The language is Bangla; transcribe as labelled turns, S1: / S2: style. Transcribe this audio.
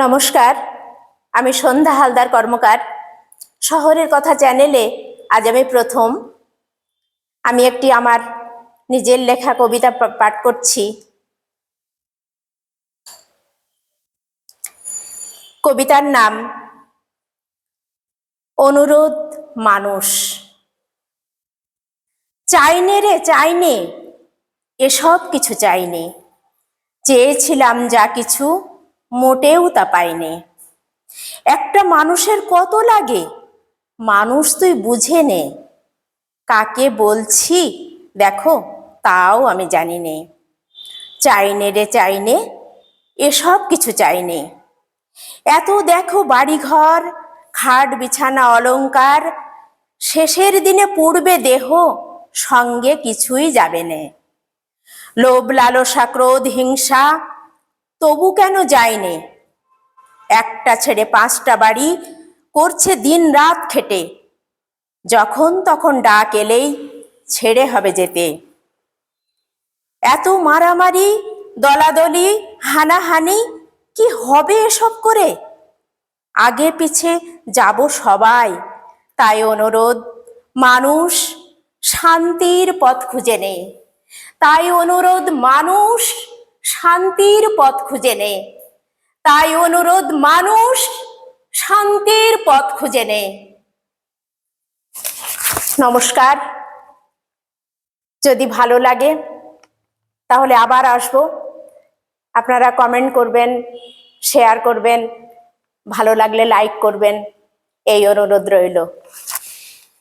S1: নমস্কার, আমি সন্ধ্যা হালদার কর্মকার। শহরের কথা চ্যানেলে আজ আমি প্রথম একটি আমার নিজের লেখা কবিতা পাঠ করছি। কবিতার নাম অনুরোধ মানুষ। চাইনে রে চাইনে, এসব কিছু চাইনে, চেয়েছিলাম যা কিছু মোটেও তা পাইনে। একটা মানুষের কত লাগে, মানুষ তুই বুঝে নে। কাকে বলছি দেখো, তাও আমি জানি নে। চাইনে রে চাইনে, এসব কিছু চাইনে। এত দেখো বাড়িঘর, খাট বিছানা অলংকার, শেষের দিনে পুড়বে দেহ, সঙ্গে কিছুই যাবে নে। লোভ লালসা ক্রোধ হিংসা, তবু কেন যায়নে। একটা ছেড়ে পাঁচটা বাড়ি করছে দিন রাত খেটে, যখন তখন ডাক এলেই ছেড়ে হবে যেতে। এত মারামারি দলাদলি হানাহানি, কি হবে এসব করে। আগে পিছে যাব সবাই, তাই অনুরোধ মানুষ শান্তির পথ খুঁজে নে। তাই অনুরোধ মানুষ শান্তির পথ খুঁজে নে। তাই অনুরোধ মানুষ শান্তির পথ খুঁজে নে। নমস্কার। যদি ভালো লাগে তাহলে আবার আসবো। আপনারা কমেন্ট করবেন, শেয়ার করবেন, ভালো লাগলে লাইক করবেন, এই অনুরোধ রইল।